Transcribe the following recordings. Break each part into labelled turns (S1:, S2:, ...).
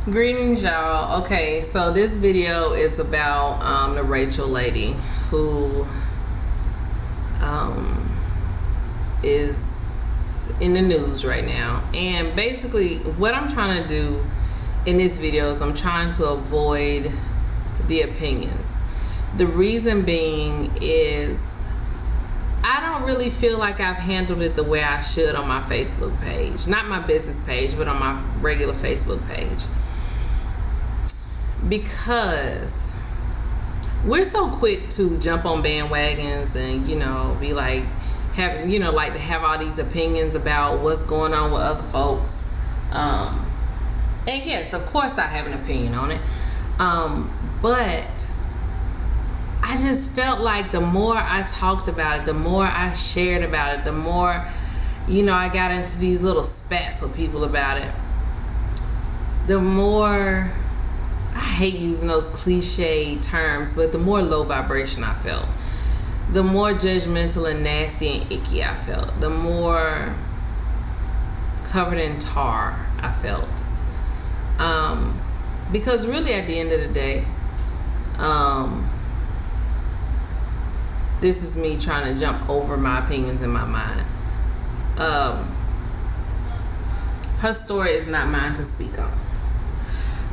S1: Greetings, y'all. Okay, so this video is about the Rachel lady who is in the news right now. And basically what I'm trying to do in this video is I'm trying to avoid the opinions. The reason being is I don't really feel like I've handled it the way I should on my Facebook page. Not my business page, but on my regular Facebook page. Because we're so quick to jump on bandwagons and, be like, like to have all these opinions about what's going on with other folks. And yes, of course I have an opinion on it. But I just felt like the more I talked about it, the more I shared about it, the more, I got into these little spats with people about it, the more, I hate using those cliche terms, but the more low vibration I felt, the more judgmental and nasty and icky I felt, the more covered in tar I felt. Because really at the end of the day, this is me trying to jump over my opinions in my mind. Her story is not mine to speak on.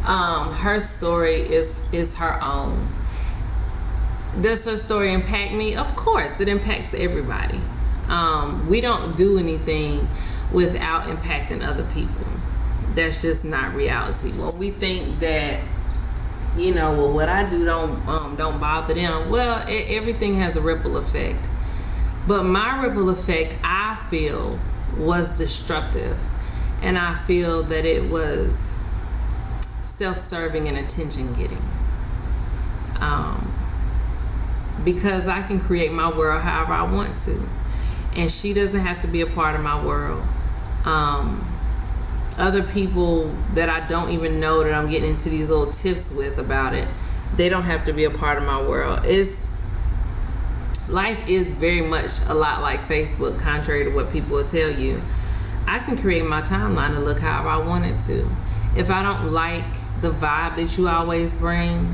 S1: Her story is her own. Does her story impact me? Of course, it impacts everybody. We don't do anything without impacting other people. That's just not reality. When we think that, what I do don't bother them, well, everything has a ripple effect. But my ripple effect, I feel, was destructive, and I feel that it was self-serving and attention-getting. Because I can create my world however I want to, and she doesn't have to be a part of my world. Other people that I don't even know that I'm getting into these little tips with about it, they don't have to be a part of my world. Life is very much a lot like Facebook, contrary to what people will tell you. I can create my timeline to look however I want it to. If I don't like the vibe that you always bring,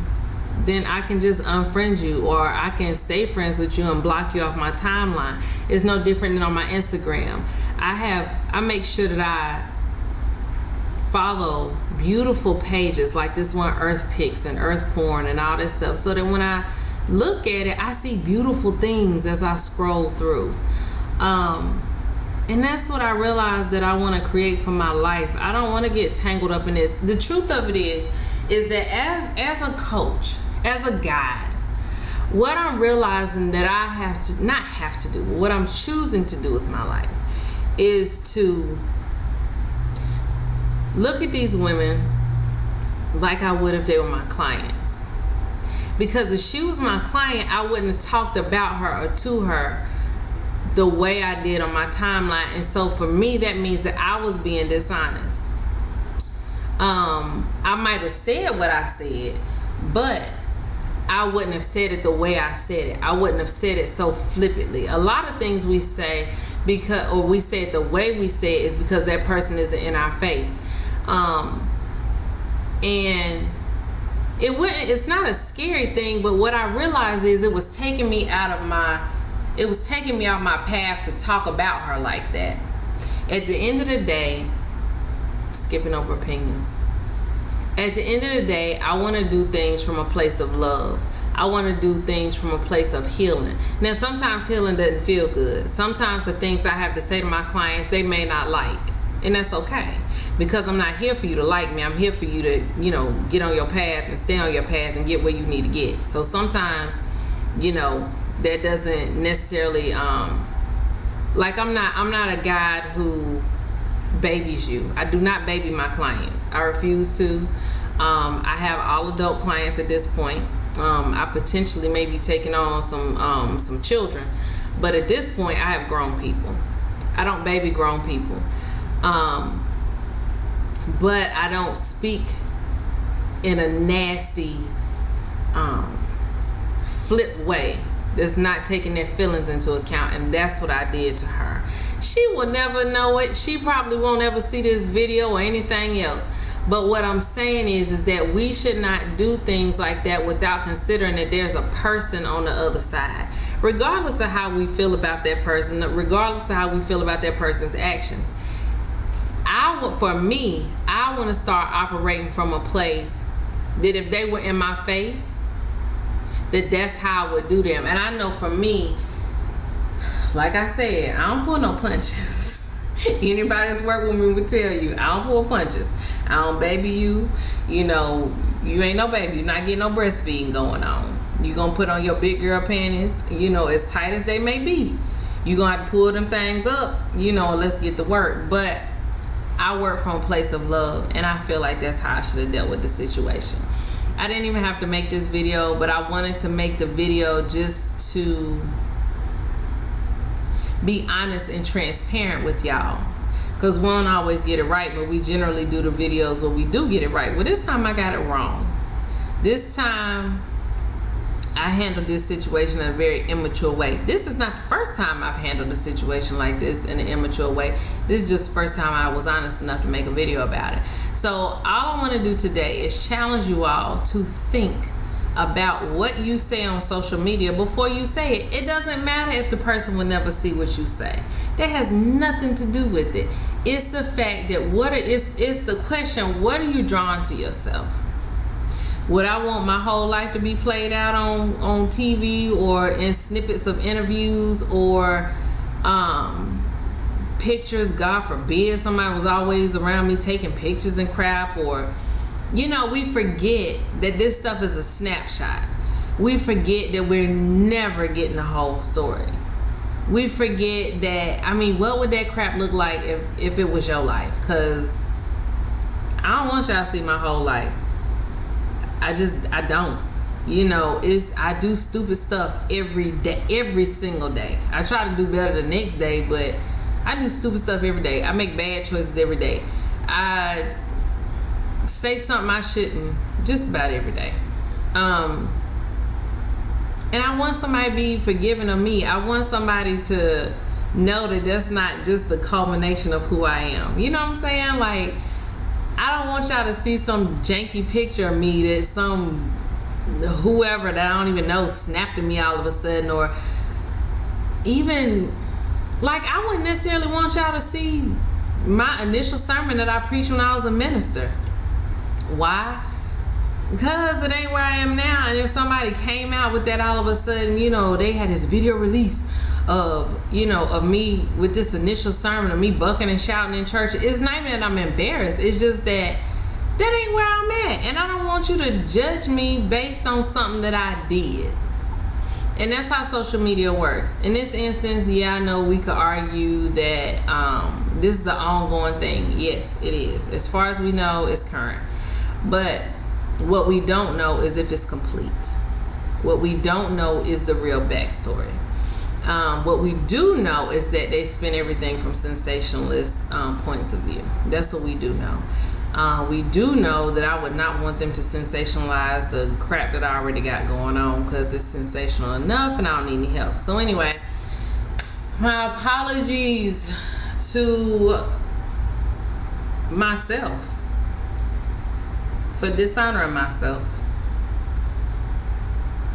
S1: then I can just unfriend you, or I can stay friends with you and block you off my timeline. It's no different than on my Instagram. I make sure that I follow beautiful pages like this one, Earth Pics and Earth Porn and all this stuff, so that when I look at it, I see beautiful things as I scroll through. And that's what I realized that I want to create for my life. I don't want to get tangled up in this. The truth of it is that as a coach, as a guide, what I'm realizing that I have to, not have to do, but what I'm choosing to do with my life is to look at these women like I would if they were my clients. Because if she was my client, I wouldn't have talked about her or to her the way I did on my timeline. And so for me, that means that I was being dishonest. I might have said what I said, but I wouldn't have said it the way I said it. I wouldn't have said it so flippantly. A lot of things we say we say it the way we say it is because that person isn't in our face. And it's not a scary thing, but what I realized is it was taking me off my path to talk about her like that. At the end of the day, skipping over opinions. At the end of the day, I want to do things from a place of love. I want to do things from a place of healing. Now, sometimes healing doesn't feel good. Sometimes the things I have to say to my clients, they may not like. And that's okay. Because I'm not here for you to like me. I'm here for you to, get on your path and stay on your path and get where you need to get. So sometimes, that doesn't necessarily, like I'm not a guide who babies you. I do not baby my clients. I refuse to. I have all adult clients at this point. I potentially may be taking on some children, but at this point I have grown people. I don't baby grown people. But I don't speak in a nasty flip way that's not taking their feelings into account, and that's what I did to her. She will never know it. She probably won't ever see this video or anything else. But what I'm saying is that we should not do things like that without considering that there's a person on the other side. Regardless of how we feel about that person, regardless of how we feel about that person's actions. I want to start operating from a place that if they were in my face, that's how I would do them. And I know for me, like I said, I don't pull no punches. Anybody that's worked with me would tell you, I don't pull punches. I don't baby you. You know, you ain't no baby. You're not getting no breastfeeding going on. You gonna put on your big girl panties, you know, as tight as they may be. You gonna have to pull them things up, you know, and let's get to work. But I work from a place of love, and I feel like that's how I should have dealt with the situation. I didn't even have to make this video, but I wanted to make the video just to be honest and transparent with y'all, because we don't always get it right, but we generally do the videos where we do get it right. Well, this time I got it wrong. This time I handled this situation in a very immature way. This is not the first time I've handled a situation like this in an immature way. This is just the first time I was honest enough to make a video about it. So all I want to do today is challenge you all to think about what you say on social media before you say it. It doesn't matter if the person will never see what you say. That has nothing to do with it. It's the fact that it's the question, what are you drawing to yourself? Would I want my whole life to be played out on TV or in snippets of interviews or pictures? God forbid somebody was always around me taking pictures and crap. Or, you know, we forget that this stuff is a snapshot. We forget that we're never getting the whole story. We forget that, I mean, what would that crap look like if it was your life? Because I don't want y'all to see my whole life. I don't. You know, I do stupid stuff every day, every single day. I try to do better the next day, but I do stupid stuff every day. I make bad choices every day. I say something I shouldn't just about every day. And I want somebody to be forgiving of me. I want somebody to know that that's not just the culmination of who I am. You know what I'm saying? Like, I don't want y'all to see some janky picture of me that some whoever that I don't even know snapped at me all of a sudden, or even like I wouldn't necessarily want y'all to see my initial sermon that I preached when I was a minister. Why? Because it ain't where I am now. And if somebody came out with that all of a sudden, you know, they had this video release of, you know, of me with this initial sermon of me bucking and shouting in church. It's not even that I'm embarrassed. It's just that ain't where I'm at. And I don't want you to judge me based on something that I did. And that's how social media works. In this instance, yeah, I know we could argue that this is an ongoing thing. Yes, it is. As far as we know, it's current. But what we don't know is if it's complete. What we don't know is the real backstory. What we do know is that they spin everything from sensationalist points of view. That's what we do know. We do know that I would not want them to sensationalize the crap that I already got going on, because it's sensational enough and I don't need any help. So anyway, my apologies to myself for dishonoring myself.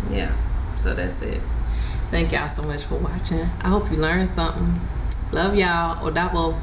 S1: Yeah, so that's it. Thank y'all so much for watching. I hope you learned something. Love y'all. Odabo.